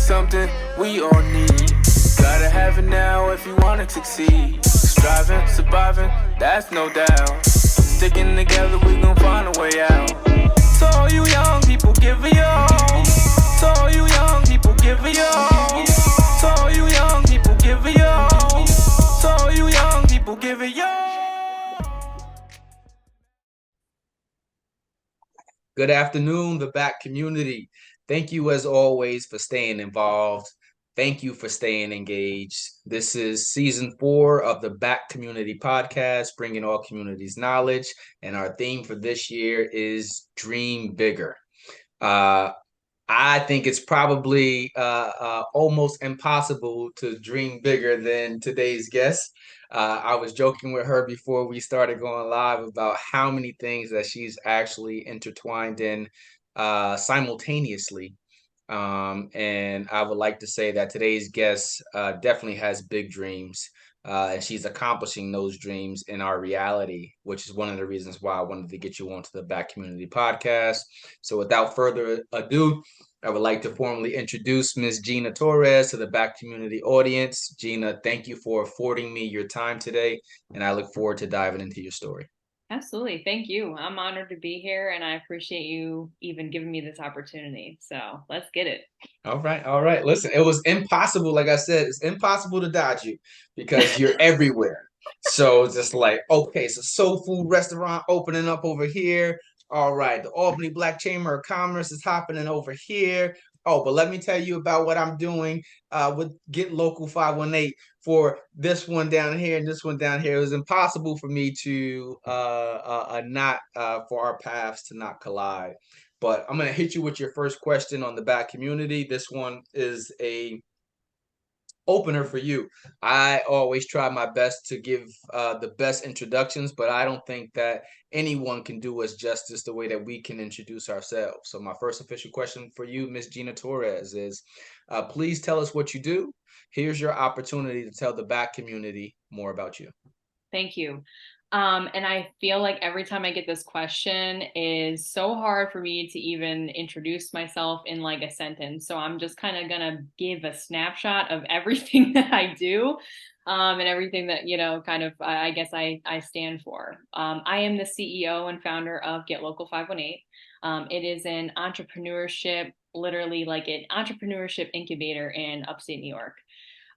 something we all need. Gotta have it now if you wanna succeed. Striving, surviving, that's no doubt. Sticking together, we gon' find a way out. So all you young people, give it your all. So all you young people, give it your all. So all you young people, give it your all. So all you young people, give it your all. Good afternoon, the BAC community. Thank you, as always, for staying involved. Thank you for staying engaged. This is season 4 of the BAC Community Podcast, bringing all communities knowledge. And our theme for this year is Dream Bigger. I think it's probably almost impossible to dream bigger than today's guest. I was joking with her before we started going live about how many things that she's actually intertwined in simultaneously. And I would like to say that today's guest definitely has big dreams. And she's accomplishing those dreams in our reality, which is one of the reasons why I wanted to get you onto the BAC Community Podcast. So without further ado, I would like to formally introduce Ms. Gina Torres to the BAC community audience. Gina, thank you for affording me your time today, and I look forward to diving into your story. Absolutely. Thank you. I'm honored to be here, and I appreciate you even giving me this opportunity. So let's get it. All right. All right. Listen, it was impossible. Like I said, it's impossible to dodge you because you're everywhere. So it's just like, okay, so soul food restaurant opening up over here. All right. The Albany Black Chamber of Commerce is happening over here. Oh, but let me tell you about what I'm doing with Get Local 518 for this one down here and this one down here. It was impossible for me to not for our paths to not collide. But I'm going to hit you with your first question on the BAC community. This one is a opener for you. I always try my best to give the best introductions, but I don't think that anyone can do us justice the way that we can introduce ourselves. So my first official question for you, Miss Gina Torres, is please tell us what you do. Here's your opportunity to tell the BAC community more about you. Thank you. And I feel like every time I get this question is so hard for me to even introduce myself in like a sentence. So I'm just kind of gonna give a snapshot of everything that I do, and everything that, kind of, I guess I stand for. I am the CEO and founder of Get Local 518. It is an entrepreneurship, literally like an entrepreneurship incubator in upstate New York.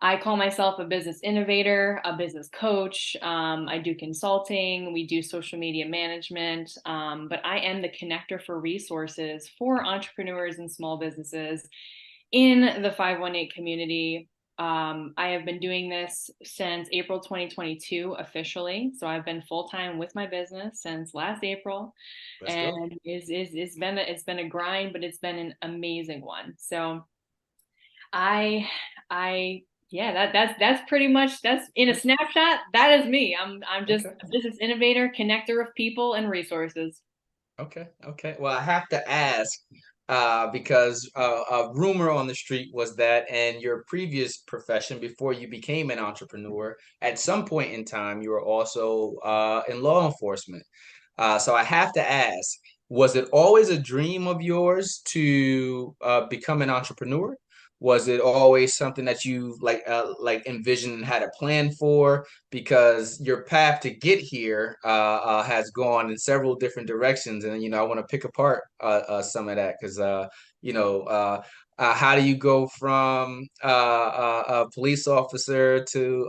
I call myself a business innovator, a business coach. I do consulting. We do social media management. But I am the connector for resources for entrepreneurs and small businesses in the 518 community. I have been doing this since April 2022 officially. So I've been full-time with my business since last April. And it's been a grind, but it's been an amazing one. So that's pretty much, that's in a snapshot. That is me. I'm just a business innovator, connector of people and resources. Okay. Well, I have to ask because a rumor on the street was that in your previous profession, before you became an entrepreneur, at some point in time, you were also in law enforcement. So I have to ask, was it always a dream of yours to become an entrepreneur? Was it always something that you like envisioned and had a plan for? Because your path to get here has gone in several different directions, and I want to pick apart some of that because how do you go from a police officer to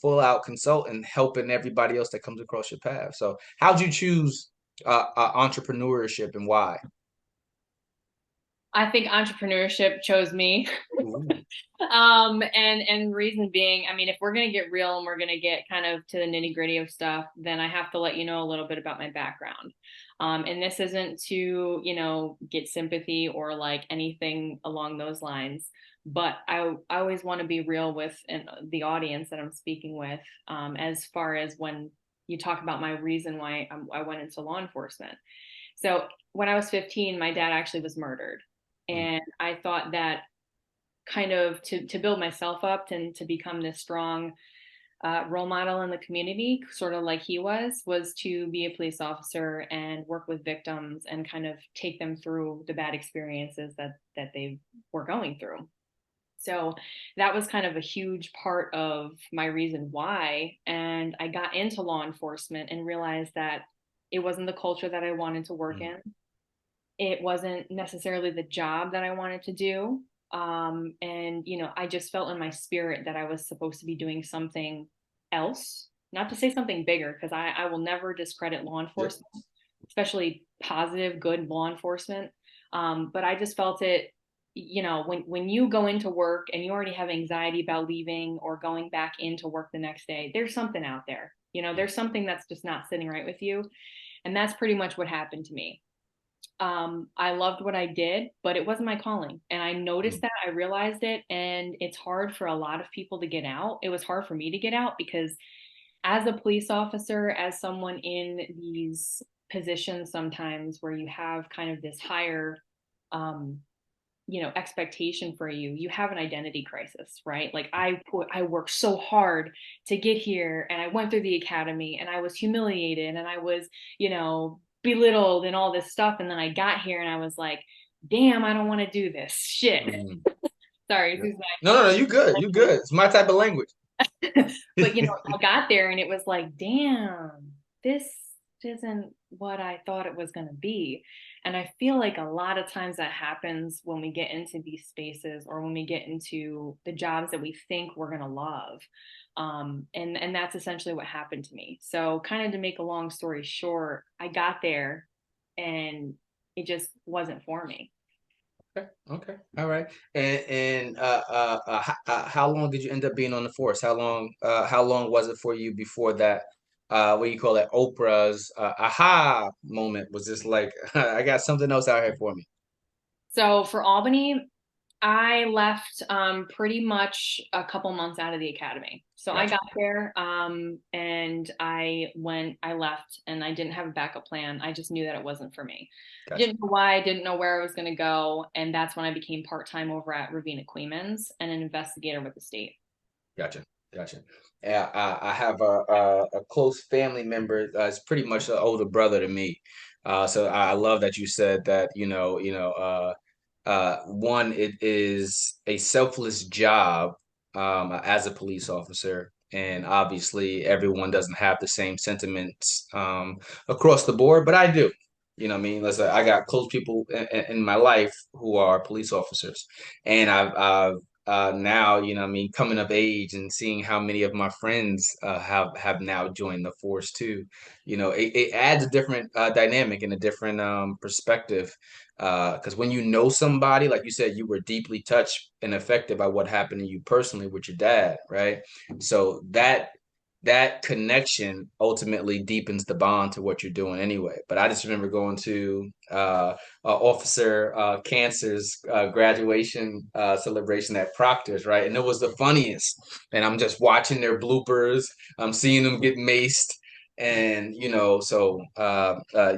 full out consultant, helping everybody else that comes across your path? So how'd you choose entrepreneurship and why? I think entrepreneurship chose me. And reason being, I mean, if we're gonna get real and we're gonna get kind of to the nitty-gritty of stuff, then I have to let you know a little bit about my background. And this isn't to, get sympathy or like anything along those lines, but I always want to be real with the audience that I'm speaking with, as far as when you talk about my reason why I went into law enforcement. So when I was 15, my dad actually was murdered. And I thought that kind of to build myself up and to become this strong role model in the community, sort of like he was to be a police officer and work with victims and kind of take them through the bad experiences that they were going through. So that was kind of a huge part of my reason why. And I got into law enforcement and realized that it wasn't the culture that I wanted to work in. It wasn't necessarily the job that I wanted to do. And, I just felt in my spirit that I was supposed to be doing something else, not to say something bigger, because I will never discredit law enforcement, especially positive, good law enforcement. But I just felt it, when you go into work and you already have anxiety about leaving or going back into work the next day, there's something out there, there's something that's just not sitting right with you. And that's pretty much what happened to me. I loved what I did, but it wasn't my calling. And I noticed that, I realized it, and it's hard for a lot of people to get out. It was hard for me to get out because as a police officer, as someone in these positions sometimes where you have kind of this higher, expectation for you, you have an identity crisis, right? Like I worked so hard to get here, and I went through the academy, and I was humiliated, and I was, belittled and all this stuff. And then I got here and I was like, damn, I don't want to do this shit. Sorry. Yeah. No, you good. You good. It's my type of language. But, I got there and it was like, damn, this isn't what I thought it was going to be. And I feel like a lot of times that happens when we get into these spaces or when we get into the jobs that we think we're going to love. And that's essentially what happened to me. So kind of to make a long story short, I got there and it just wasn't for me. Okay. All right. And how long did you end up being on the force? How long was it for you before that? What do you call that? Oprah's aha moment was just like, I got something else out here for me. So for Albany, I left pretty much a couple months out of the academy. So Gotcha. I got there and I left, and I didn't have a backup plan. I just knew that it wasn't for me. Gotcha. Didn't know why, didn't know where I was going to go. And that's when I became part-time over at Ravina Queemans and an investigator with the state. Gotcha. Yeah, I have a close family member. It's pretty much an older brother to me. So I love that you said that. One, it is a selfless job as a police officer, and obviously everyone doesn't have the same sentiments across the board, but I do. You know what I mean? Let's say I got close people in my life who are police officers, and I've now, what I mean, coming of age and seeing how many of my friends have now joined the force too. It adds a different dynamic and a different perspective. Because when you know somebody, like you said, you were deeply touched and affected by what happened to you personally with your dad, right? So that connection ultimately deepens the bond to what you're doing anyway. But I just remember going to Officer Cancer's graduation celebration at Proctor's, right? And it was the funniest. And I'm just watching their bloopers. I'm seeing them get maced. And, so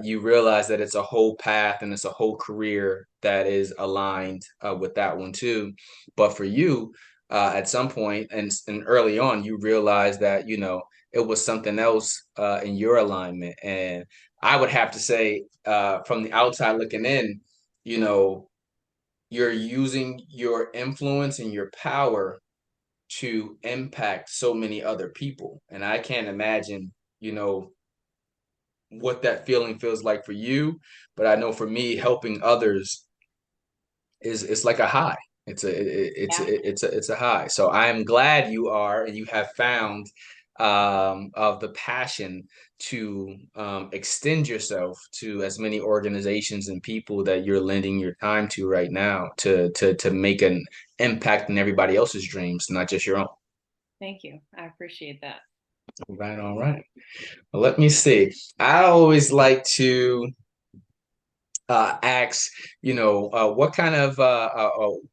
you realize that it's a whole path and it's a whole career that is aligned with that one too. But for you, at some point and early on, you realize that, it was something else in your alignment. And I would have to say, from the outside looking in, you're using your influence and your power to impact so many other people. And I can't imagine, what that feeling feels like for you. But I know for me, helping others it's like a high. It's a high. So I am glad you are and you have found of the passion to extend yourself to as many organizations and people that you're lending your time to right now to make an impact in everybody else's dreams, not just your own. Thank you. I appreciate that. Right, all right. Well, let me see. I always like to ask, what kind of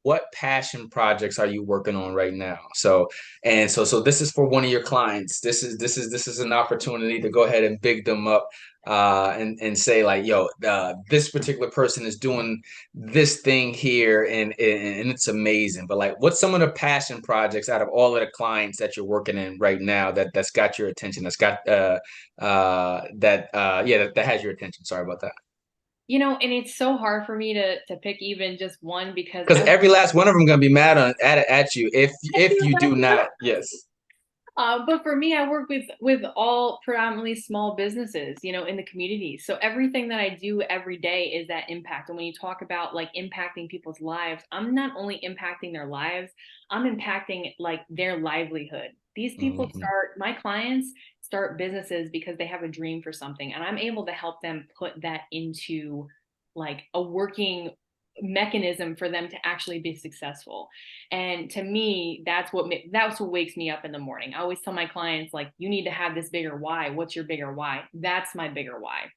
what passion projects are you working on right now? So this is for one of your clients. This is an opportunity to go ahead and big them up, and say like, yo, this particular person is doing this thing here, and it's amazing. But like, what's some of the passion projects out of all of the clients that you're working in right now that's got your attention? That's got that has your attention. Sorry about that. And it's so hard for me to pick even just one because Because every last one of them gonna be mad at you if you do not. Yes. But for me, I work with all predominantly small businesses, in the community. So everything that I do every day is that impact. And when you talk about like impacting people's lives, I'm not only impacting their lives, I'm impacting like their livelihood. These people Mhm. my clients start businesses because they have a dream for something, and I'm able to help them put that into like a working mechanism for them to actually be successful. And to me, that's what wakes me up in the morning. I always tell my clients, like, you need to have this bigger why. What's your bigger why? That's my bigger why.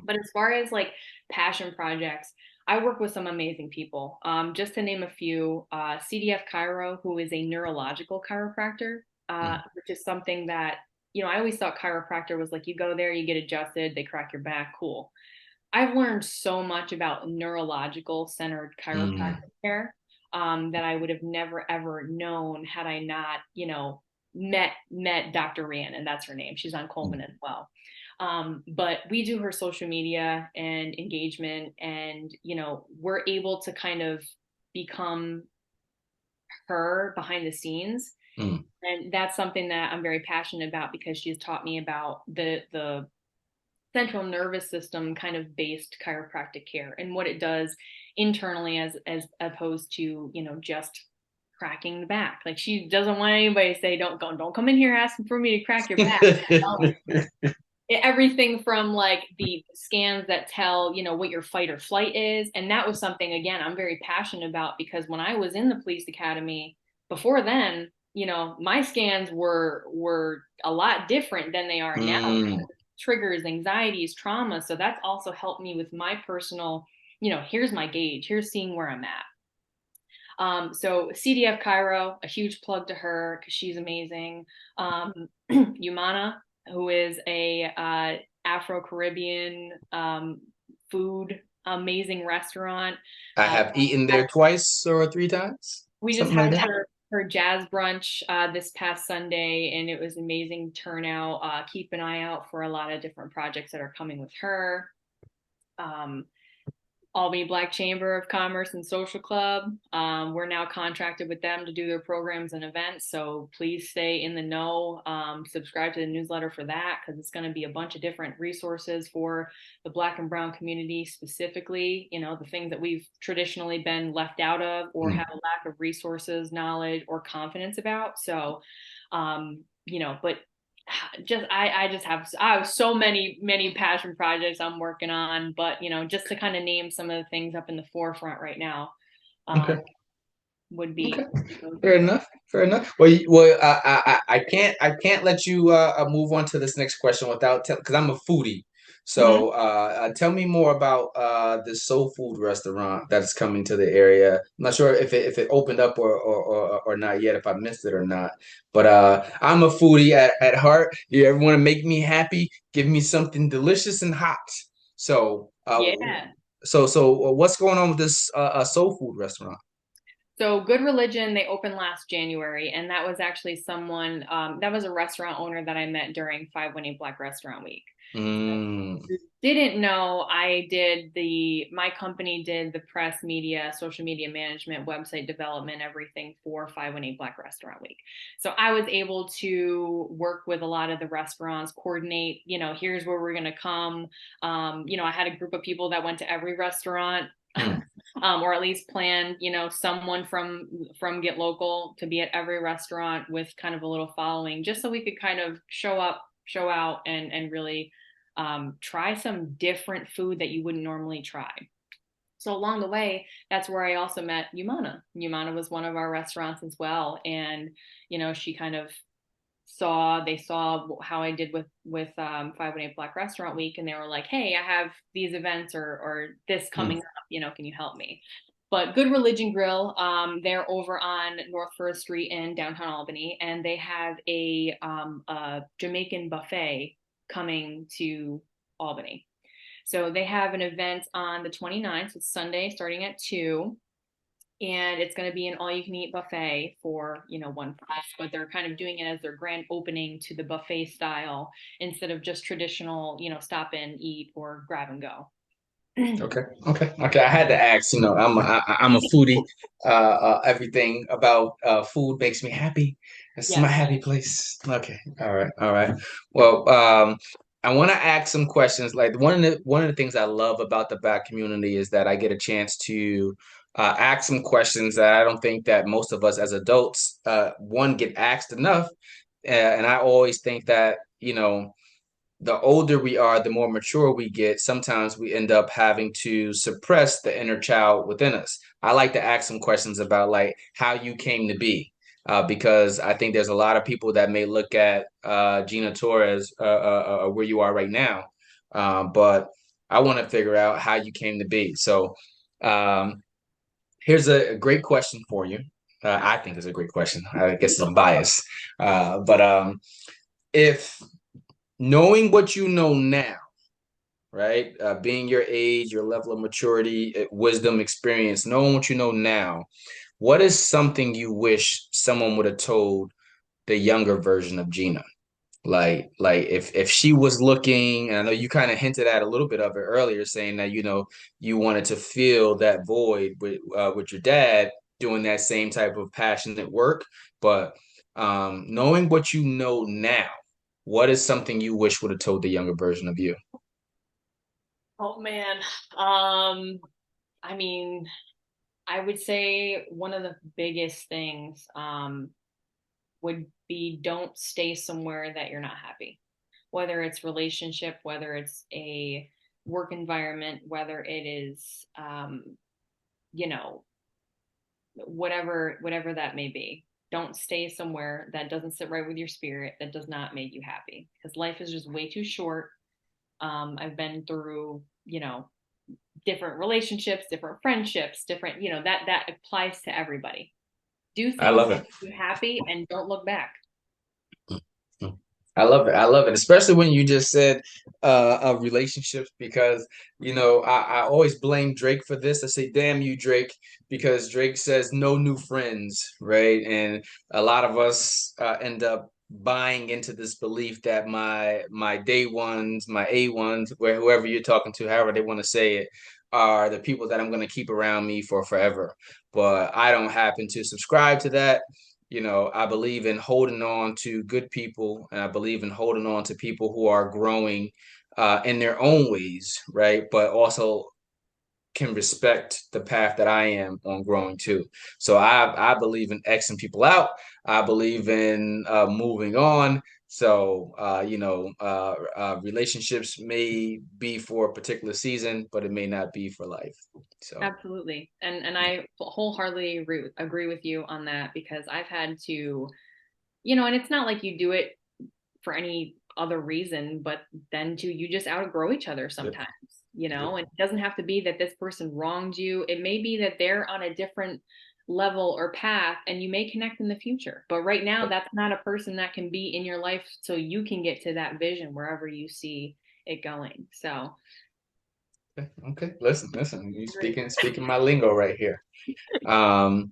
But as far as like passion projects, I work with some amazing people. Just to name a few, CDF Chiro, who is a neurological chiropractor, which is something that, I always thought chiropractor was like, you go there, you get adjusted, they crack your back, cool. I've learned so much about neurological centered Mm. chiropractic care, that I would have never ever known had I not, met Dr. Rhiannon. That's her name. She's on Coleman as well. But we do her social media and engagement, and we're able to kind of become her behind the scenes. Mm. And that's something that I'm very passionate about because she's taught me about the central nervous system kind of based chiropractic care and what it does internally as opposed to just cracking the back. Like, she doesn't want anybody to say, don't come in here asking for me to crack your back. Everything from like the scans that tell what your fight or flight is. And that was something, again, I'm very passionate about, because when I was in the police academy before then, my scans were a lot different than they are now. Mm. Triggers, anxieties, trauma. So that's also helped me with my personal, here's my gauge, here's seeing where I'm at. So CDF Cairo, a huge plug to her because she's amazing. Umana, who is a Afro-Caribbean food amazing restaurant. I have eaten there twice or three times, We just something like had that. her jazz brunch this past Sunday, and it was amazing turnout. Keep an eye out for a lot of different projects that are coming with her. Albany Black Chamber of Commerce and Social Club. We're now contracted with them to do their programs and events. So please stay in the know. Subscribe to the newsletter for that, because it's going to be a bunch of different resources for the Black and Brown community specifically. The things that we've traditionally been left out of or Mm. have a lack of resources, knowledge, or confidence about. So, but I have so many passion projects I'm working on, but just to kind of name some of the things up in the forefront right now, Okay. would be Okay. Fair enough. Fair enough. Well, I can't let you move on to this next question without because I'm a foodie. Mhm. So tell me more about this soul food restaurant that is coming to the area. I'm not sure if it opened up or not yet, if I missed it or not. But I'm a foodie at heart. You ever want to make me happy? Give me something delicious and hot. So Yeah. what's going on with this soul food restaurant? So Good Religion, they opened last January, and that was actually someone that was a restaurant owner that I met during 518 Black Restaurant Week. Mm. Didn't know my company did the press, media, social media management, website development, everything for 518 Black Restaurant Week. So I was able to work with a lot of the restaurants, coordinate, here's where we're going to come. I had a group of people that went to every restaurant. Mm. Or at least planned, someone from Get Local to be at every restaurant with kind of a little following, just so we could kind of show up, show out, and really try some different food that you wouldn't normally try. So along the way, that's where I also met Umana. Umana was one of our restaurants as well. And, she kind of they saw how I did with 518 Black Restaurant Week, and they were like, hey, I have these events or this coming up, can you help me? But Good Religion Grill, they're over on North First Street in downtown Albany, and they have a Jamaican buffet coming to Albany. So they have an event on the 29th, so it's Sunday, starting at 2. And it's going to be an all-you-can-eat buffet for, one price, but they're kind of doing it as their grand opening to the buffet style instead of just traditional, stop in, eat, or grab and go. Okay. I had to ask. I'm a foodie. Everything about food makes me happy. It's my Yes. happy place. Okay. All right. Well, I want to ask some questions. Like one of the things I love about the Black community is that I get a chance to ask some questions that I don't think that most of us as adults one get asked enough. And I always think that the older we are, the more mature we get, sometimes we end up having to suppress the inner child within us. I like to ask some questions about like how you came to be, because I think there's a lot of people that may look at Gina Torres where you are right now, but I want to figure out how you came to be. So um, here's a great question for you. I think it's a great question. I guess I'm biased, but if knowing what you know now, right? Being your age, your level of maturity, wisdom, experience, knowing what you know now, what is something you wish someone would have told the younger version of Gina? Like if she was looking, and I know you kind of hinted at a little bit of it earlier, saying that you wanted to fill that void with your dad doing that same type of passionate work, but knowing what you know now, what is something you wish would have told the younger version of you? Oh man. I mean, I would say one of the biggest things would be don't stay somewhere that you're not happy. Whether it's relationship, whether it's a work environment, whether it is you know, whatever that may be. Don't stay somewhere that doesn't sit right with your spirit, that does not make you happy. Because life is just way too short. I've been through, different relationships, different friendships, different, that applies to everybody. Do I things love that it. make you happy and don't look back. I love it. I love it, especially when you just said relationships, because I always blame Drake for this. I say, "Damn you, Drake," because Drake says no new friends, right? And a lot of us end up buying into this belief that my day ones, my A ones, where whoever you're talking to, however they want to say it, are the people that I'm going to keep around me for forever. But I don't happen to subscribe to that. I believe in holding on to good people, and I believe in holding on to people who are growing in their own ways, right? But also can respect the path that I am on growing too. So I believe in Xing people out. I believe in moving on. So relationships may be for a particular season, but it may not be for life. So Absolutely. And I wholeheartedly agree with you on that because I've had to, and it's not like you do it for any other reason, but then too, you just outgrow each other yep, sometimes, yep, and it doesn't have to be that this person wronged you. It may be that they're on a different level or path and you may connect in the future. But right now, yep. that's not a person that can be in your life so you can get to that vision wherever you see it going. So, Okay. Listen. You great. speaking my lingo right here. Um,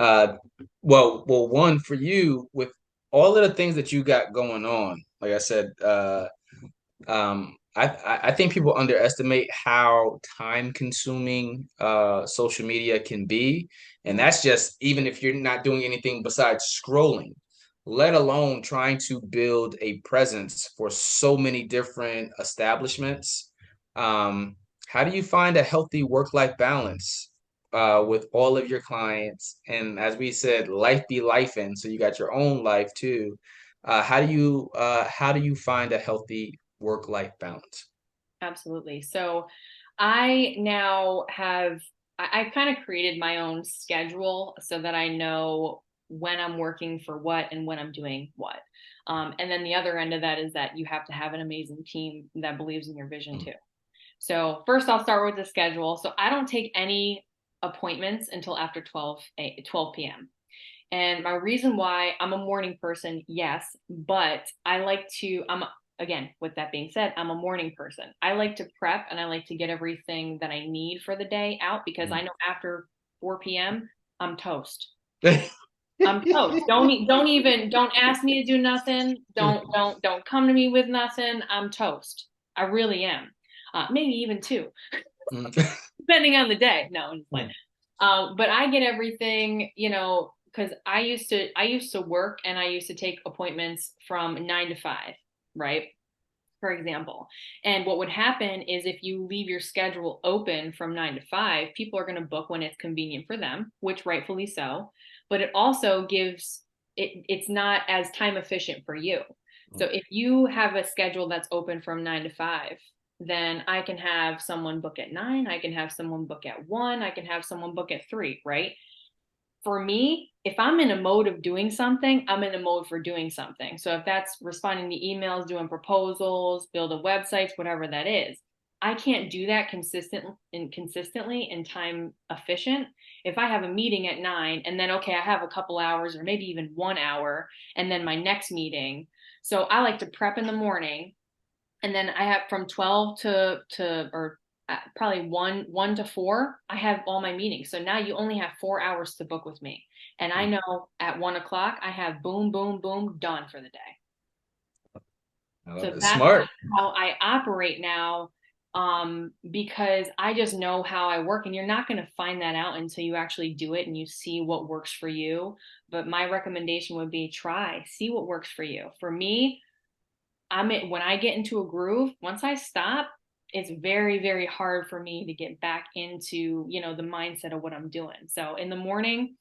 Uh, well, one for you with all of the things that you got going on. Like I said, I think people underestimate how time consuming social media can be, and that's just even if you're not doing anything besides scrolling, let alone trying to build a presence for so many different establishments. How do you find a healthy work-life balance with all of your clients? And as we said, life be life in, so you got your own life too. How do you find a healthy work-life balance? Absolutely. So I now I've kind of created my own schedule so that I know when I'm working for what and when I'm doing what. And then the other end of that is that you have to have an amazing team that believes in your vision too. So first I'll start with the schedule. So I don't take any appointments until after 12 p.m. And my reason why, I'm a morning person, yes, but again, with that being said, I'm a morning person. I like to prep and I like to get everything that I need for the day out, because I know after 4 p.m., I'm toast. I'm toast. Don't ask me to do nothing. Don't come to me with nothing. I'm toast. I really am. Maybe even two, depending on the day. No, I'm just playing. But I get everything, because I used to work and I used to take appointments from 9 to 5, right? For example. And what would happen is if you leave your schedule open from 9 to 5, people are going to book when it's convenient for them, which rightfully so. But it also it's not as time efficient for you. So if you have a schedule that's open from 9 to 5, then I can have someone book at 9, I can have someone book at 1, I can have someone book at 3, right? For me, if I'm in a mode of doing something, I'm in a mode for doing something. So if that's responding to emails, doing proposals, building websites, whatever that is, I can't do that consistently and time efficient. If I have a meeting at 9 and then, okay, I have a couple hours or maybe even 1 hour and then my next meeting. So I like to prep in the morning, and then I have from 12 or probably 1 to 4, I have all my meetings. So now you only have 4 hours to book with me. And I know at 1 o'clock, I have boom, boom, boom, done for the day. So that's smart. how I operate now, because I just know how I work, and you're not going to find that out until you actually do it and you see what works for you. But my recommendation would be see what works for you. For me, when I get into a groove, once I stop, it's very, very hard for me to get back into, the mindset of what I'm doing. So in the morning,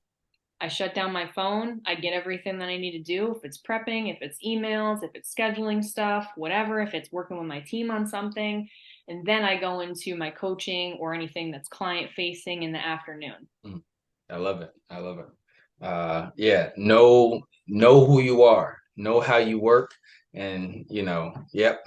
I shut down my phone. I get everything that I need to do. If it's prepping, if it's emails, if it's scheduling stuff, whatever, if it's working with my team on something. And then I go into my coaching or anything that's client facing in the afternoon. I love it. I love it. Yeah. Know who you are, know how you work. And yep.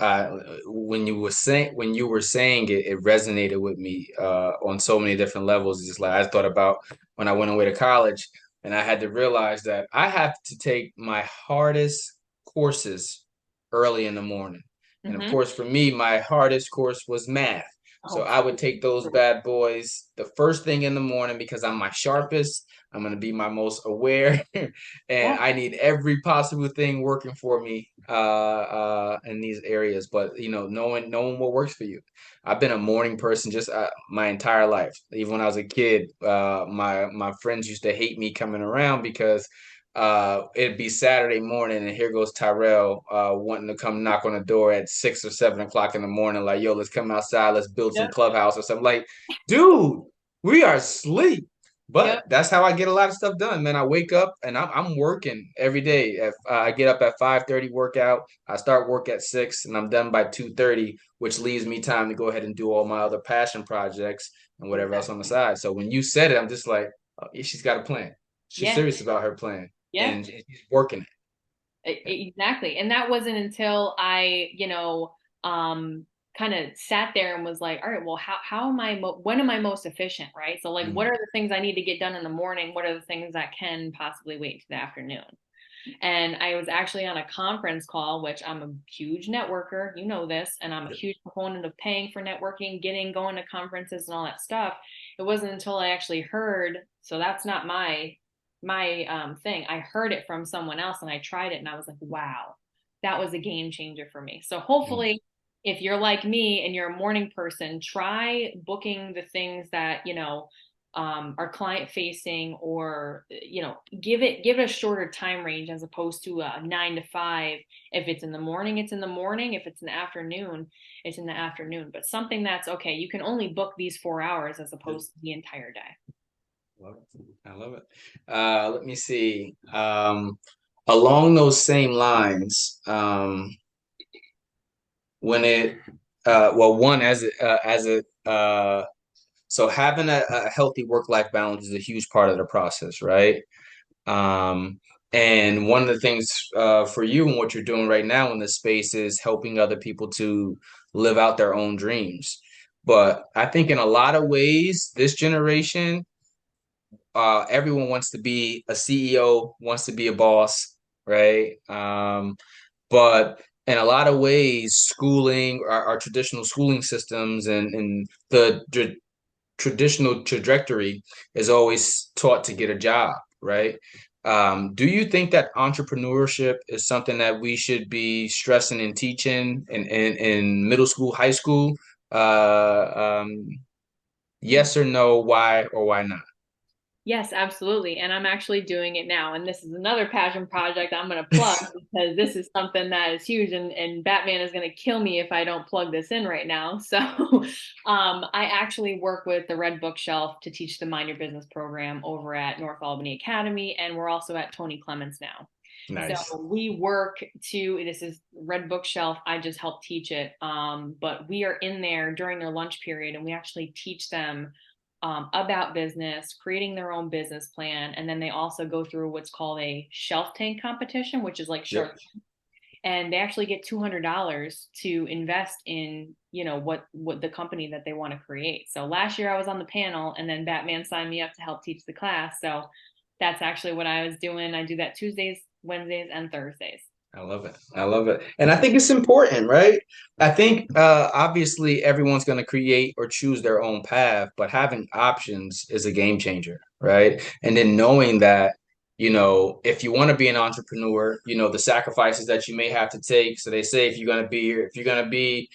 When you were saying it, it resonated with me on so many different levels. It's just like I thought about when I went away to college, and I had to realize that I have to take my hardest courses early in the morning. And of course, for me, my hardest course was math. So I would take those bad boys the first thing in the morning because I'm my sharpest. I'm going to be my most aware, and I need every possible thing working for me in these areas. But knowing what works for you. I've been a morning person just my entire life. Even when I was a kid, my friends used to hate me coming around because it'd be Saturday morning and here goes Tyrell wanting to come knock on the door at 6 or 7 o'clock in the morning, like, yo, let's come outside, let's build some clubhouse or something. Like, dude, we are asleep. But that's how I get a lot of stuff done, man. I wake up and I'm working every day. I get up at 5:30, workout. I start work at 6 and I'm done by 2:30, which leaves me time to go ahead and do all my other passion projects and whatever else on the side. So when you said it, I'm just like, oh, she's got a plan. She's serious about her plan. And she's working it. Exactly. And that wasn't until I, kind of sat there and was like, all right, well, when am I most efficient? Right. So like, what are the things I need to get done in the morning? What are the things that can possibly wait to the afternoon? And I was actually on a conference call, which I'm a huge networker, this, and I'm a huge proponent of paying for networking, going to conferences and all that stuff. It wasn't until I actually heard, so that's not my thing. I heard it from someone else and I tried it and I was like, wow, that was a game changer for me. So hopefully if you're like me and you're a morning person, try booking the things that, are client facing, or, give it a shorter time range as opposed to a 9 to 5. If it's in the morning, it's in the morning. If it's in the afternoon, it's in the afternoon. But something that's okay, you can only book these 4 hours as opposed to the entire day. I love it. Let me see. Along those same lines, when it, one so having a healthy work-life balance is a huge part of the process, right? And one of the things for you and what you're doing right now in this space is helping other people to live out their own dreams. But I think in a lot of ways, this generation, everyone wants to be a CEO, wants to be a boss, right? But in a lot of ways, schooling, our traditional schooling systems and the traditional trajectory is always taught to get a job, right? Do you think that entrepreneurship is something that we should be stressing and teaching in middle school, high school? Yes or no, why or why not? Yes, absolutely. And I'm actually doing it now. And this is another passion project I'm going to plug because this is something that is huge. And Batman is going to kill me if I don't plug this in right now. So I actually work with the Red Bookshelf to teach the Mind Your Business program over at North Albany Academy. And we're also at Tony Clements now. Nice. So we work this is Red Bookshelf. I just help teach it. But we are in there during their lunch period and we actually teach them about business, creating their own business plan. And then they also go through what's called a shelf tank competition, which is like Shark Tank. And they actually get $200 to invest in, what the company that they want to create. So last year I was on the panel and then Batman signed me up to help teach the class. So that's actually what I was doing. I do that Tuesdays, Wednesdays, and Thursdays. I love it. I love it. And I think it's important, right? I think obviously everyone's going to create or choose their own path, but having options is a game changer, right? And then knowing that, if you want to be an entrepreneur, the sacrifices that you may have to take. So they say if you're going to be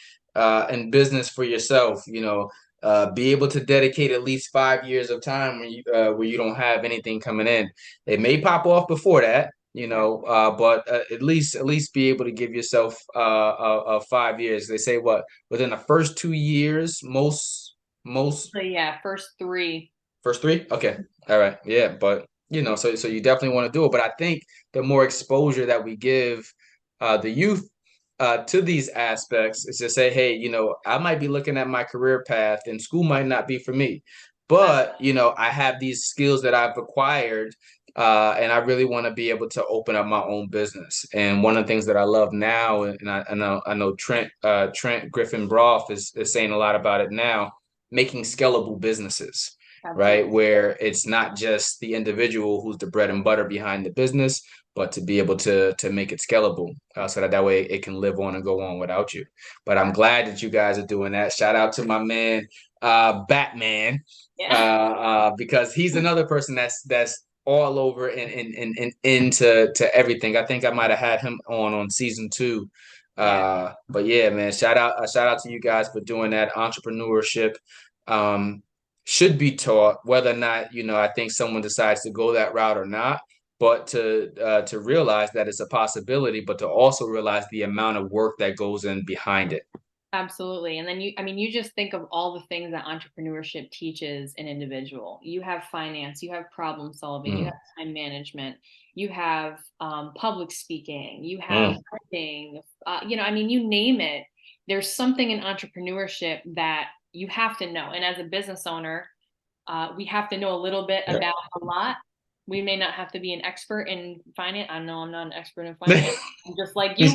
in business for yourself, be able to dedicate at least 5 years of time where you don't have anything coming in. It may pop off before that, but at least be able to give yourself 5 years. They say what within the first 2 years, most. So yeah, first three. First three, okay, all right, yeah, but so you definitely want to do it. But I think the more exposure that we give the youth to these aspects is to say, hey, I might be looking at my career path, and school might not be for me, but I have these skills that I've acquired. And I really want to be able to open up my own business. And one of the things that I love now, and I know Trent Griffin Broth is saying a lot about it now, making scalable businesses, right? Where it's not just the individual who's the bread and butter behind the business, but to be able to make it scalable, so that way it can live on and go on without you. But I'm glad that you guys are doing that. Shout out to my man, Batman, because he's another person that's all over and into everything. I think I might have had him on season 2. But yeah, man, shout out to you guys for doing that. Entrepreneurship should be taught, whether or not, I think someone decides to go that route or not, but to realize that it's a possibility, but to also realize the amount of work that goes in behind it. Absolutely. And then you just think of all the things that entrepreneurship teaches an individual. You have finance, you have problem solving, you have time management, you have public speaking, you have marketing, you name it. There's something in entrepreneurship that you have to know. And as a business owner, we have to know a little bit about a lot. We may not have to be an expert in finance. I know I'm not an expert in finance. I'm just like you.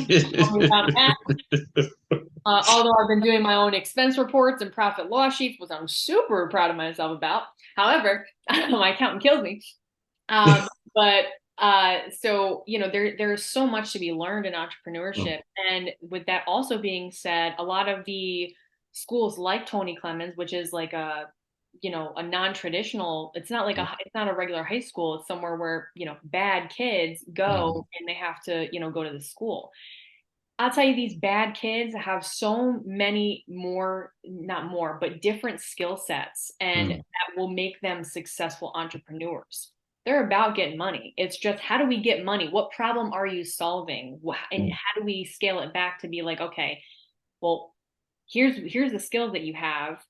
Although I've been doing my own expense reports and profit loss sheets, which I'm super proud of myself about. However, my accountant kills me. So there's so much to be learned in entrepreneurship. And with that also being said, a lot of the schools like Tony Clements, which is like a non-traditional, it's not a regular high school. It's somewhere where, bad kids go and they have to, go to the school. I'll tell you, these bad kids have so many but different skill sets, and that will make them successful entrepreneurs. They're about getting money. It's just, how do we get money? What problem are you solving? And how do we scale it back to be like, okay, well, here's the skills that you have.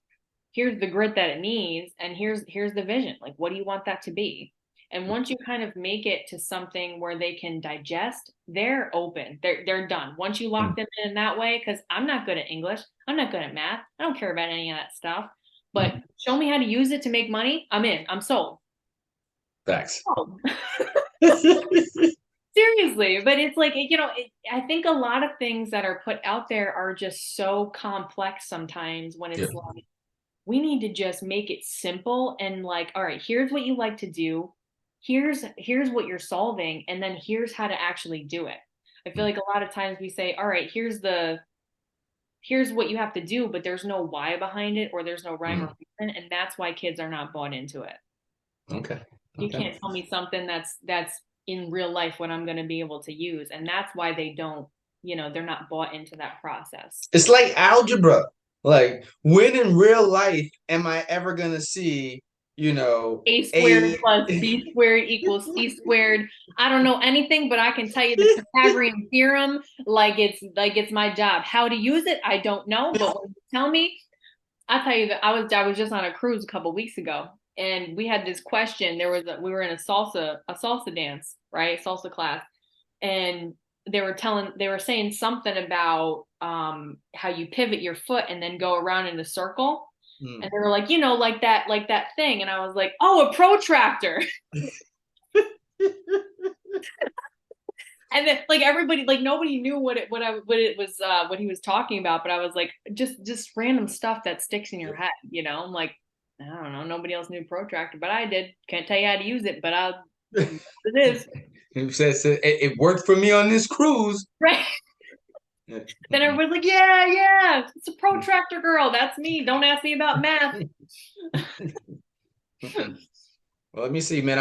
Here's the grit that it needs. And here's the vision. Like, what do you want that to be? And once you kind of make it to something where they can digest, they're open. They're done. Once you lock them in that way, because I'm not good at English. I'm not good at math. I don't care about any of that stuff. But show me how to use it to make money. I'm in. I'm sold. Facts. Oh. Seriously, but it's like, I think a lot of things that are put out there are just so complex sometimes when Yeah. it's like, we need to just make it simple and like, all right, here's what you like to do. Here's what you're solving, and then here's how to actually do it. I feel like a lot of times we say, all right, here's what you have to do, but there's no why behind it or there's no rhyme or Mm. reason, and that's why kids are not bought into it. Okay. You Okay. can't tell me something that's in real life what I'm going to be able to use, and that's why they don't, they're not bought into that process. It's like algebra. Like, when in real life am I ever gonna see, A squared a plus B squared equals C squared. I don't know anything, but I can tell you the Pythagorean theorem like it's my job. How to use it, I don't know, but when you tell me, I'll tell you that I was just on a cruise a couple weeks ago, and we had this question. We were in a salsa dance, right? Salsa class, and they were saying something about how you pivot your foot and then go around in a circle. And they were like, like that thing. And I was like, oh, a protractor. And then like everybody, like nobody knew what he was talking about. But I was like, just random stuff that sticks in your head, I'm like, I don't know, nobody else knew protractor, but I did. Can't tell you how to use it, but it is. Who says it worked for me on this cruise? Right. Then everybody's like, yeah, it's a protractor girl. That's me. Don't ask me about math. Well, let me see, man.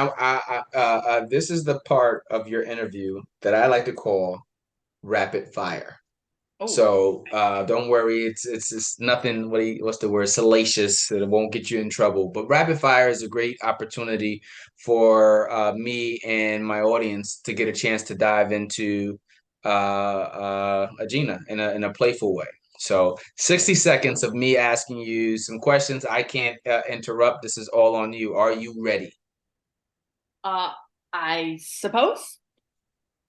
This is the part of your interview that I like to call rapid fire. Oh, So don't worry, it's nothing. What's the word? Salacious. That it won't get you in trouble. But rapid fire is a great opportunity for me and my audience to get a chance to dive into a Gina in a playful way. So 60 seconds of me asking you some questions. I can't interrupt. This is all on you. Are you ready? I suppose.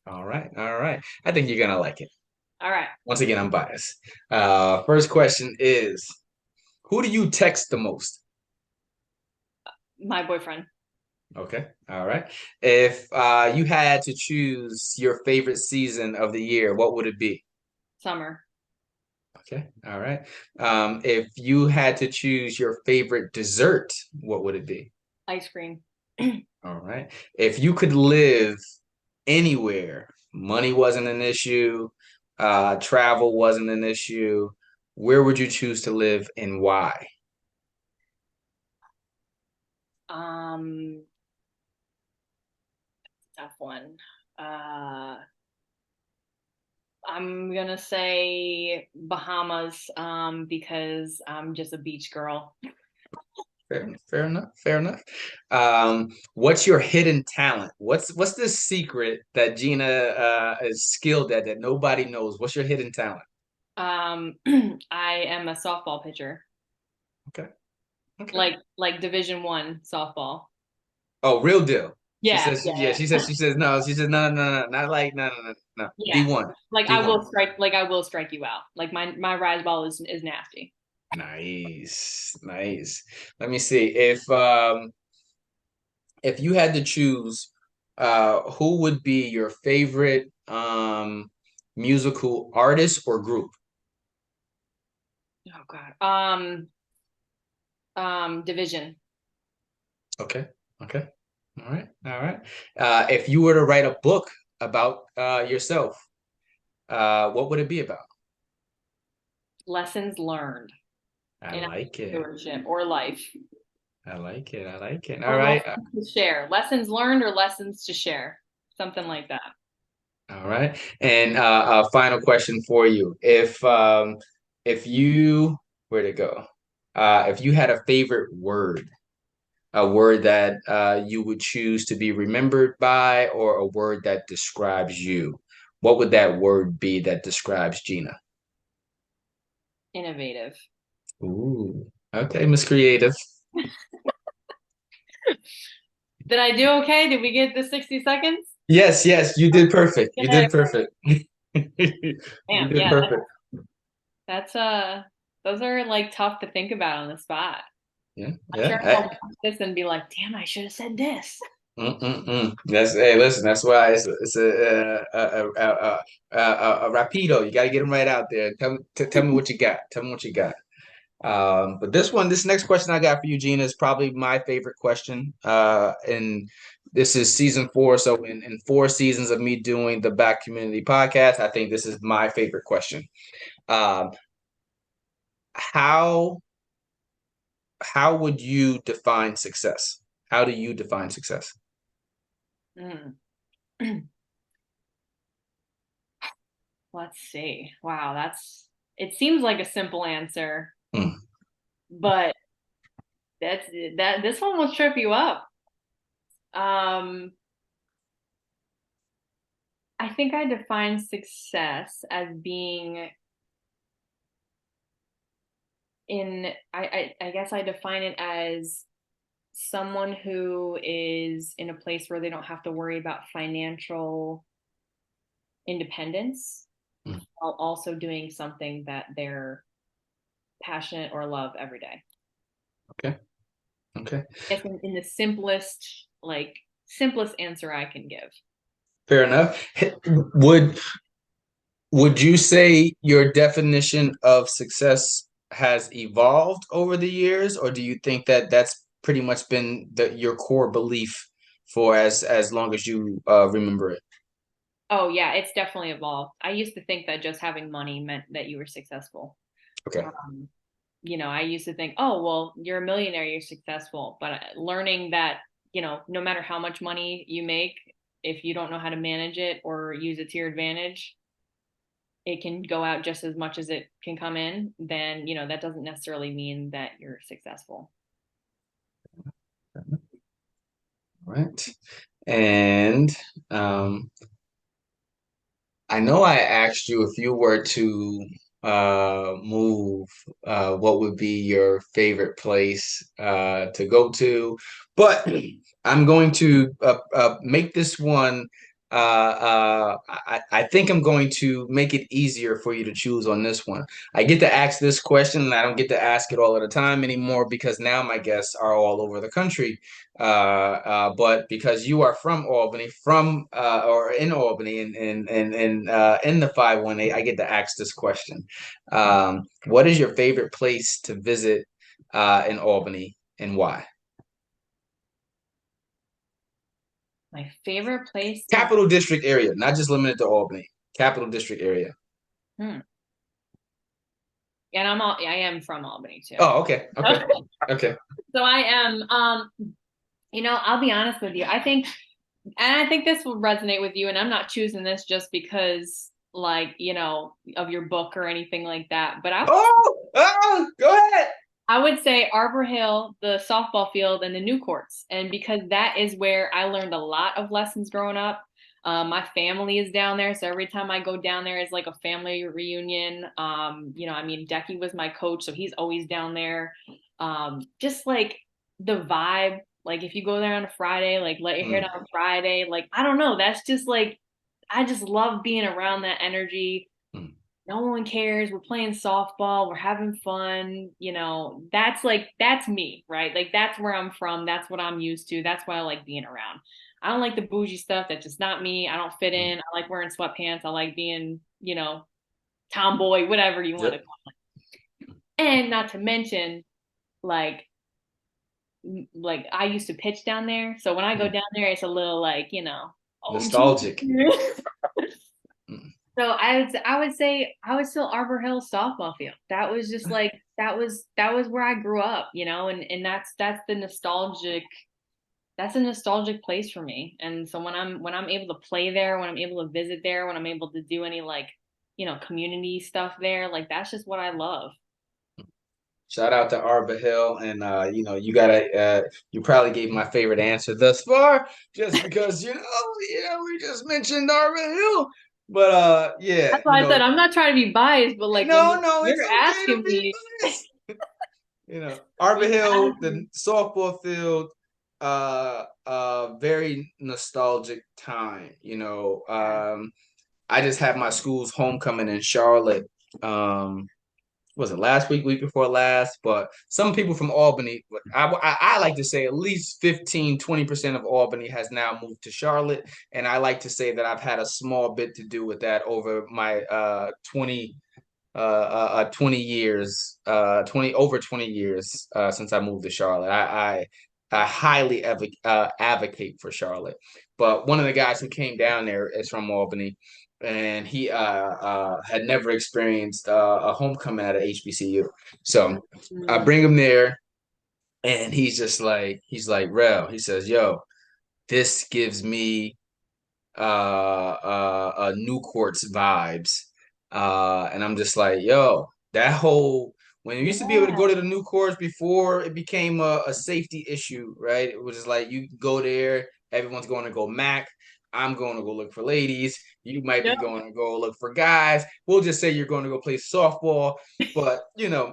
All right, all right. I think you're gonna like it. All right. Once again, I'm biased. First question is, who do you text the most? My boyfriend. Okay, all right. If you had to choose your favorite season of the year, what would it be? Summer. Okay, all right. If you had to choose your favorite dessert, what would it be? Ice cream. All right. If you could live anywhere, money wasn't an issue, travel wasn't an issue, where would you choose to live and why? Um, Tough one. Uh, I'm gonna say Bahamas, because I'm just a beach girl. Fair enough. Fair enough. What's your hidden talent? What's the secret that Gina is skilled at that nobody knows? What's your hidden talent? Um, I am a softball pitcher, Okay. Okay. like Division 1 softball. Oh, real deal. She Yeah, says, yeah, yeah, yeah. she says no. She says no, no, no, not like no, no, no, no. Yeah. D1. Like D1. I will strike you out. Like my rise ball is nasty. Nice. Nice. Let me see. If you had to choose, who would be your favorite musical artist or group? Oh God. Division. Okay. Okay. All right. All right. If you were to write a book about yourself, what would it be about? Lessons learned I in like it. entrepreneurship or life. I like it. I like it. All Or right. lessons to share. Lessons learned or lessons to share. Something like that. All right. And a final question for you. If you where'd it go? If you had a favorite word, a word that you would choose to be remembered by, or a word that describes you, what would that word be that describes Gina? Innovative. Ooh. Okay, Miss Creative. Did I do okay? Did we get the 60 seconds? Yes, yes, you did perfect. You Yeah. did perfect. You Damn, did yeah. perfect. That's those are like tough to think about on the spot. Yeah, I'm sure yeah. I'll watch this and be like, damn, I should have said this. Listen. That's why it's a rapido. You got to get them right out there. Tell me what you got. Tell me what you got. But this next question I got for you, Gina, is probably my favorite question. And this is season 4. So in 4 seasons of me doing the Back Community podcast, I think this is my favorite question. Um, how how would you define success? How do you define success? Mm. Let's see. Wow, it seems like a simple answer, Mm. but this one will trip you up. I think I define success as being I guess I define it as someone who is in a place where they don't have to worry about financial independence Mm. while also doing something that they're passionate or love every day. Okay. Okay. It's in the simplest answer I can give. Fair enough. Would would you say your definition of success has evolved over the years, or do you think that that's pretty much been your core belief for as long as you remember it? Oh yeah, it's definitely evolved. I used to think that just having money meant that you were successful. Okay. I used to think, oh, well, you're a millionaire, you're successful. But learning that, no matter how much money you make, if you don't know how to manage it or use it to your advantage, it can go out just as much as it can come in, then, that doesn't necessarily mean that you're successful. All right. And I know I asked you if you were to move, what would be your favorite place to go to? But I'm going to make this one. I think I'm going to make it easier for you to choose on this one. I get to ask this question, and I don't get to ask it all of the time anymore because now my guests are all over the country. But because you are from Albany, or in Albany, and in the 518, I get to ask this question. What is your favorite place to visit in Albany, and why? My favorite place to Capital District area, not just limited to Albany. Capital District area. hmm. And I am from Albany too. Oh, okay, okay. So I am, I'll be honest with you. I think this will resonate with you, and I'm not choosing this just because, like, of your book or anything like that. But Go ahead. I would say Arbor Hill, the softball field, and the new courts. And because that is where I learned a lot of lessons growing up. My family is down there, so every time I go down there, it's like a family reunion. Decky was my coach, so he's always down there. Just like the vibe, like if you go there on a Friday, like let your hair down on Friday, like I don't know, that's just like I just love being around that energy. No one cares. We're playing softball. We're having fun. That's me, right? Like that's where I'm from. That's what I'm used to. That's why I like being around. I don't like the bougie stuff. That's just not me. I don't fit in. I like wearing sweatpants. I like being, tomboy, whatever you want to call it. And not to mention, like I used to pitch down there. So when I go down there, it's a little like, nostalgic. So I would say Arbor Hill softball field. That was just like that was where I grew up, and that's a nostalgic place for me. And so when I'm able to play there, when I'm able to visit there, when I'm able to do any like, community stuff there, like that's just what I love. Shout out to Arbor Hill, and you probably gave my favorite answer thus far, just because we just mentioned Arbor Hill, but yeah, that's why I said I'm not trying to be biased, but like no, you're it's okay asking to be me. biased. Arbor Hill, the softball field, very nostalgic time. I just had my school's homecoming in Charlotte, was it last week, week before last, but some people from Albany, I like to say at least 15-20% of Albany has now moved to Charlotte. And I like to say that I've had a small bit to do with that over my 20 years, 20 years since I moved to Charlotte. I highly advocate for Charlotte. But one of the guys who came down there is from Albany, and he had never experienced a homecoming at a HBCU. So I Mm. bring him there, and he's like, Rel, he says, yo, this gives me new courts vibes. And I'm just like, yo, that whole when you used to be able to go Yeah. to the new courts before it became a safety issue, right? It was just like you go there, everyone's going to go Mac. I'm going to go look for ladies. You might be Yep. going to go look for guys. We'll just say you're going to go play softball. But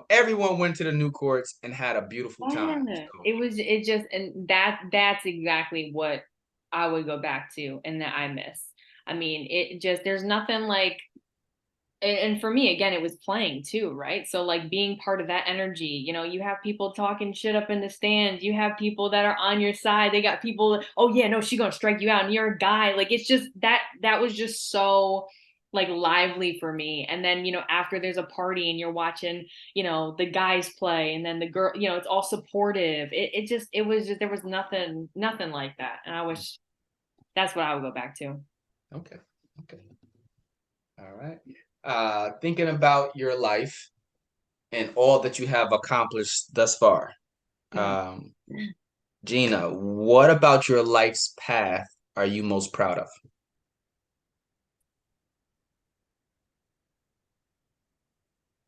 everyone went to the new courts and had a beautiful time. Yeah. So, It just, and that's exactly what I would go back to and that I miss. I mean, it just, there's nothing like, and for me, again, it was playing too, right? So like being part of that energy, you have people talking shit up in the stands. You have people that are on your side. They got people, oh yeah, no, she's gonna strike you out, and you're a guy. Like it's just that was just so like lively for me. And then, after there's a party and you're watching, the guys play, and then the girl, it's all supportive. It was just there was nothing like that. And I wish that's what I would go back to. okay. Okay. All right. Thinking about your life and all that you have accomplished thus far. Mm. Um, Gina, what about your life's path are you most proud of?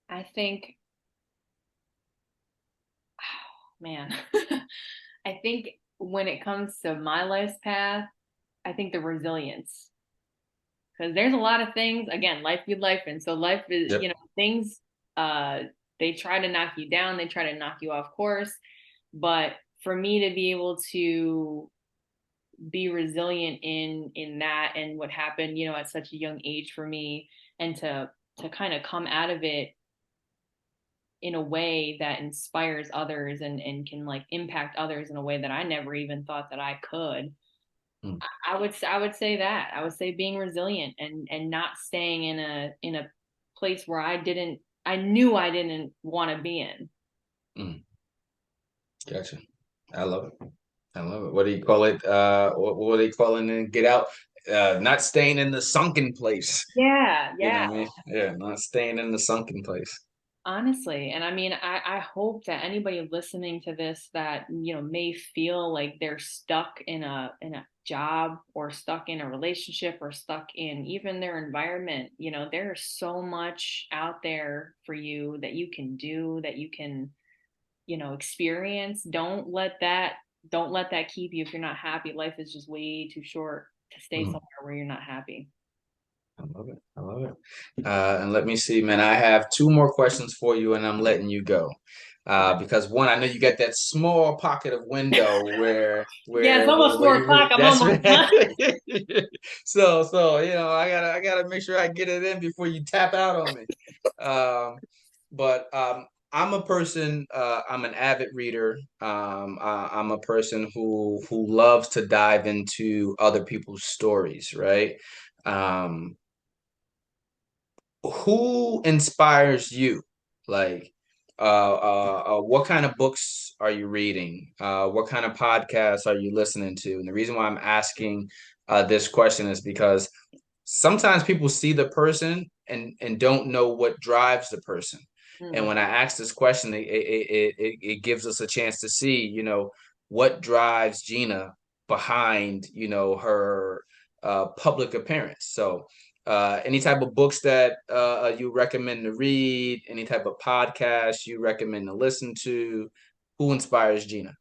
I think, man, I think when it comes to my life's path, I think the resilience. Because there's a lot of things, again, life be life. And so life is, Yep. things, uh, they try to knock you down, they try to knock you off course. But for me to be able to be resilient in that and what happened, at such a young age for me, and to kind of come out of it in a way that inspires others and can like impact others in a way that I never even thought that I could. Mm, I would say that. I would say being resilient and not staying in a place where I knew I didn't want to be in. mm. Gotcha. I love it. I love it. What do you call it? What are they calling it? Get out. Not staying in the sunken place. Yeah, You know yeah. what I mean? Yeah, not staying in the sunken place. Honestly, and I mean, I hope that anybody listening to this that, may feel like they're stuck in a job or stuck in a relationship or stuck in even their environment, there's so much out there for you that you can do, that you can, experience. Don't let that keep you if you're not happy. Life is just way too short to stay Mm, somewhere where you're not happy. I love it. I love it. And let me see, man. I have two more questions for you, and I'm letting you go. Okay. Because one, I know you got that small pocket of window where Yeah, it's where almost where 4 o'clock. I'm that's almost right. done. So I gotta make sure I get it in before you tap out on me. But I'm a person. I'm an avid reader. I'm a person who loves to dive into other people's stories, right? Um, who inspires you? Like, what kind of books are you reading? What kind of podcasts are you listening to? And the reason why I'm asking this question is because sometimes people see the person and don't know what drives the person. And Mm. when I ask this question, it gives us a chance to see, what drives Gina behind, her public appearance. So any type of books that you recommend to read, any type of podcast you recommend to listen to, who inspires Gina?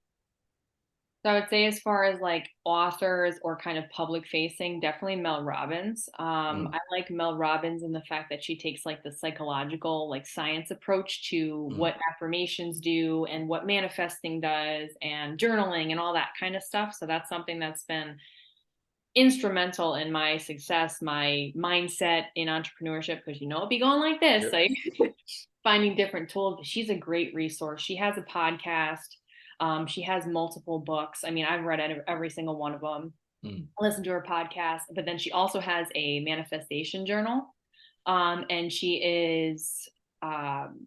So I would say as far as like authors or kind of public facing, definitely Mel Robbins. Mm, I like Mel Robbins in the fact that she takes like the psychological, like science approach to mm, what affirmations do and what manifesting does and journaling and all that kind of stuff. So that's something that's been instrumental in my success, my mindset in entrepreneurship, because it'd be going like this, Yep. like finding different tools. But she's a great resource. She has a podcast. She has multiple books. I mean, I've read every single one of them. I listen to her podcast, but then she also has a manifestation journal. And she is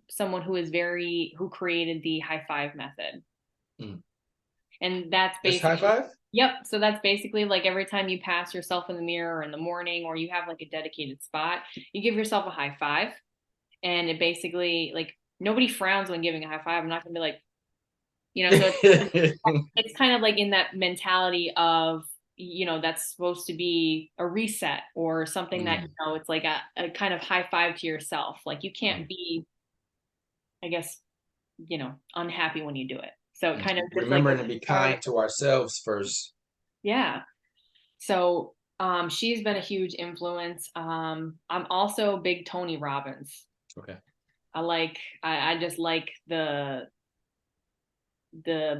someone who created the high five method. Mm. And that's This high basically, five? yep. So that's basically like every time you pass yourself in the mirror or in the morning, or you have like a dedicated spot, you give yourself a high five. And it basically, like, nobody frowns when giving a high five. I'm not gonna be like, so it's kind of like in that mentality of, that's supposed to be a reset or something that, it's like a kind of high five to yourself. Like, you can't be, I guess, unhappy when you do it. So it kind of just like, remembering to be kind to ourselves first. yeah. So she's been a huge influence. I'm also big Tony Robbins. Okay. I just like the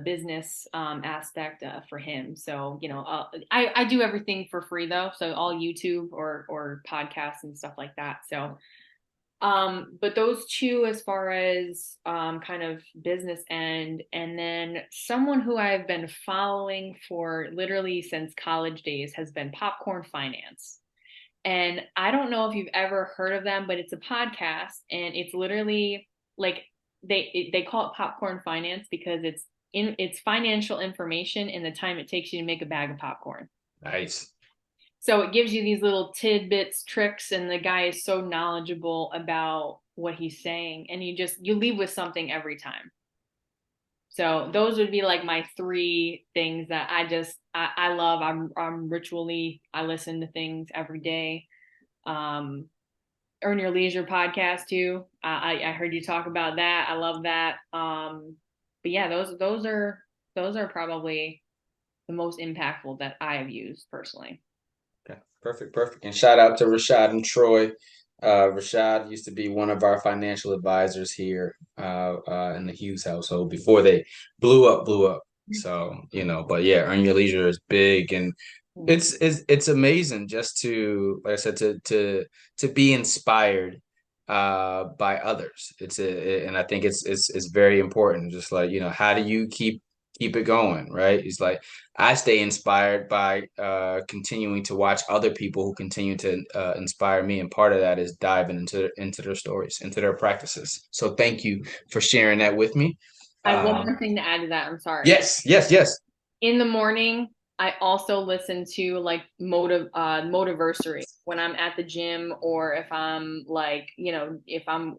business aspect for him. So I do everything for free though, so all YouTube or podcasts and stuff like that. So but those two, as far as kind of business end, and then someone who I've been following for literally since college days has been Popcorn Finance. And I don't know if you've ever heard of them, but it's a podcast, and it's literally like they call it Popcorn Finance because it's financial information in the time it takes you to make a bag of popcorn. Nice. So it gives you these little tidbits, tricks, and the guy is so knowledgeable about what he's saying, and you leave with something every time. So those would be like my three things that I love. I'm ritually, I listen to things every day. Earn Your Leisure podcast too. I heard you talk about that. I love that. But yeah, those are probably the most impactful that I have used personally. Okay, perfect. And shout out to Rashad and Troy. Rashad used to be one of our financial advisors here in the Hughes household before they blew up. So, but yeah, Earn Your Leisure is big, and it's amazing just to, like I said, to be inspired by others. And I think it's very important. Just like, how do you keep it going, right? It's like I stay inspired by continuing to watch other people who continue to inspire me, and part of that is diving into their stories, into their practices. So thank you for sharing that with me. I have one more thing to add to that. I'm sorry. Yes. In the morning, I also listen to like Motiversary when I'm at the gym, or if I'm like, if I'm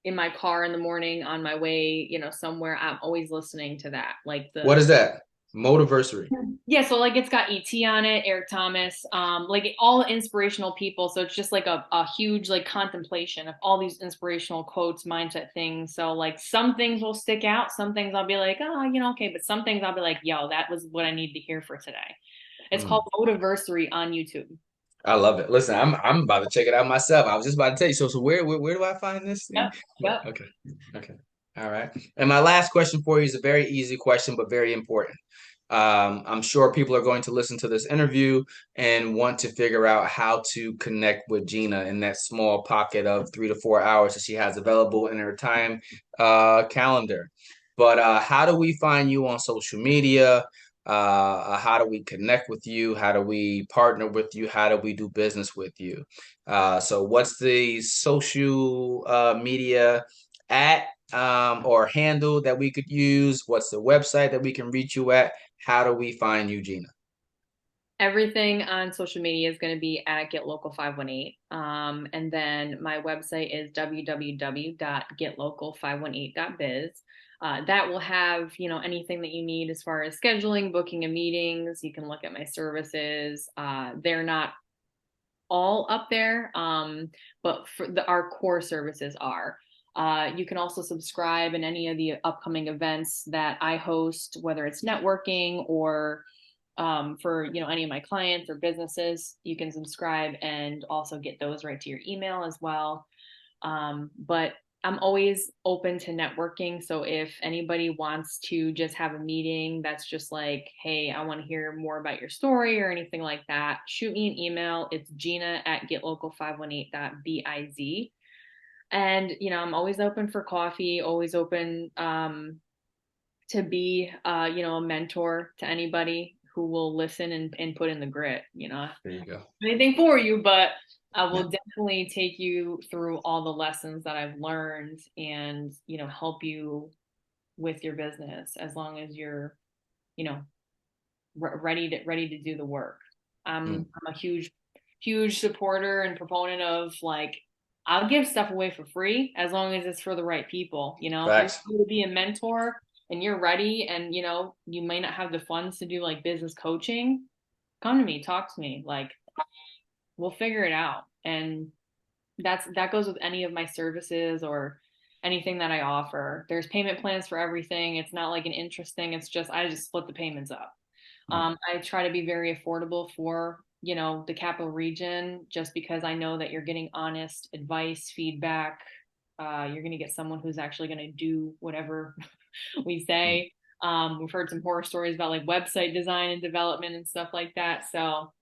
in my car in the morning on my way, somewhere, I'm always listening to that. Like What is that? Motiversary. Yeah, so like it's got E.T. on it, Eric Thomas, like all the inspirational people. So it's just like a huge like contemplation of all these inspirational quotes, mindset things. So like some things will stick out, some things I'll be like, oh, okay, but some things I'll be like, yo, that was what I needed to hear for today. It's called Motiversary on YouTube. I love it. Listen, I'm about to check it out myself. I was just about to tell you. So where do I find this thing? Yep. Okay. All right. And my last question for you is a very easy question, but very important. I'm sure people are going to listen to this interview and want to figure out how to connect with Gina in that small pocket of 3 to 4 hours that she has available in her time calendar. But how do we find you on social media? How do we connect with you? How do we partner with you? How do we do business with you? So what's the social media at or handle that we could use? What's the website that we can reach you at? How do we find you, Gina? Everything on social media is going to be at GetLocal518. And then my website is www.getlocal518.biz. That will have, anything that you need as far as scheduling, booking, and meetings. You can look at my services. They're not all up there, but our core services are. You can also subscribe in any of the upcoming events that I host, whether it's networking or for any of my clients or businesses. You can subscribe and also get those right to your email as well. But I'm always open to networking. So if anybody wants to just have a meeting that's just like, hey, I want to hear more about your story or anything like that, shoot me an email. It's gina@getlocal518.biz. And, I'm always open for coffee, always open to be, a mentor to anybody who will listen and put in the grit, There you go. anything for you, but I will definitely take you through all the lessons that I've learned and, help you with your business as long as you're, ready to do the work. I'm a huge supporter and proponent of like, I'll give stuff away for free as long as it's for the right people. If you're going to be a mentor and you're ready and, you might not have the funds to do like business coaching, come to me, talk to me. Like, we'll figure it out. And that goes with any of my services or anything that I offer. There's payment plans for everything. It's not like an interest thing. It's just, I just split the payments up. I try to be very affordable for, the capital region, just because I know that you're getting honest advice, feedback. You're going to get someone who's actually going to do whatever we say. We've heard some horror stories about like website design and development and stuff like that. So,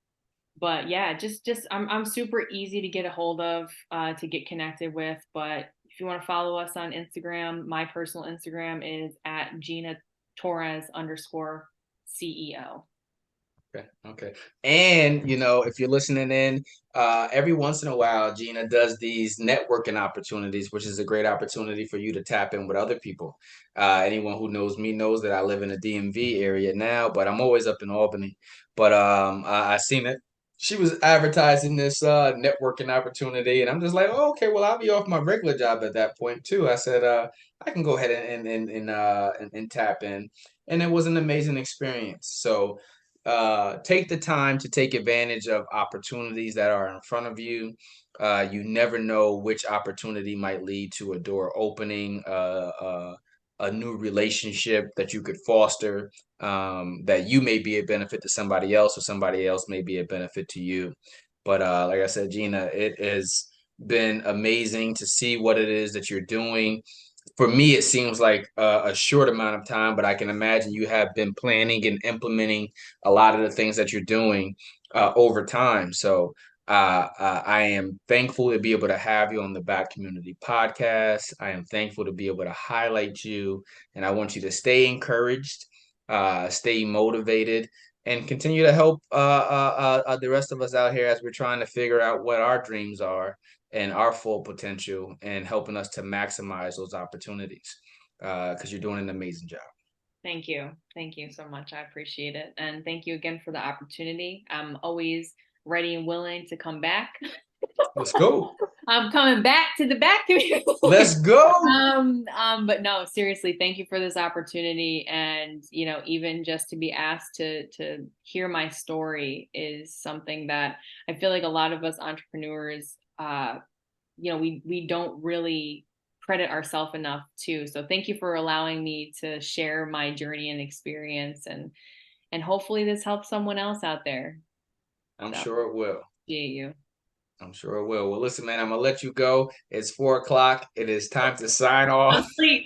but yeah, just I'm super easy to get a hold of, to get connected with. But if you want to follow us on Instagram, my personal Instagram is at Gina Torres _CEO. Okay. And, if you're listening in, every once in a while, Gina does these networking opportunities, which is a great opportunity for you to tap in with other people. Anyone who knows me knows that I live in the DMV area now, but I'm always up in Albany. But I seen it. She was advertising this networking opportunity, and I'm just like, oh, okay, well, I'll be off my regular job at that point too. I said, I can go ahead and tap in, and it was an amazing experience. So take the time to take advantage of opportunities that are in front of you. You never know which opportunity might lead to a door opening, a new relationship that you could foster, that you may be a benefit to somebody else or somebody else may be a benefit to you. But like I said, Gina, it has been amazing to see what it is that you're doing. For me, it seems like a short amount of time, but I can imagine you have been planning and implementing a lot of the things that you're doing over time. So I am thankful to be able to have you on the Back Community Podcast. I am thankful to be able to highlight you, and I want you to stay encouraged, stay motivated, and continue to help the rest of us out here as we're trying to figure out what our dreams are and our full potential, and helping us to maximize those opportunities, because you're doing an amazing job. Thank you. Thank you so much. I appreciate it. And thank you again for the opportunity. I'm always ready and willing to come back. Let's go. I'm coming back to the back community. Let's go. But no, seriously, thank you for this opportunity. And, even just to be asked to hear my story is something that I feel like a lot of us entrepreneurs, we don't really credit ourselves enough to. So thank you for allowing me to share my journey and experience, and hopefully this helps someone else out there. I'm sure it will. Yeah, you. I'm sure it will. Well, listen, man, I'm gonna let you go. It's 4:00. It is time to sign off. And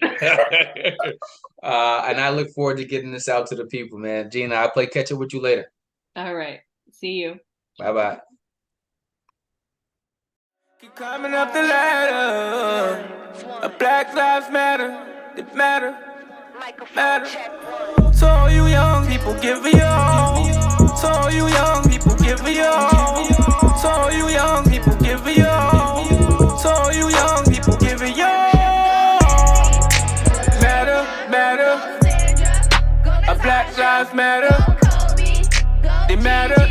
I look forward to getting this out to the people, man. Gina, I'll play catch up with you later. All right. See you. Bye-bye. Keep climbing up the ladder. Black lives matter. They matter. So all you young people, give me all. So all you young people, give me all. So all you young people, give me all. So all you young people, give me all. Matter. Black lives matter. They matter.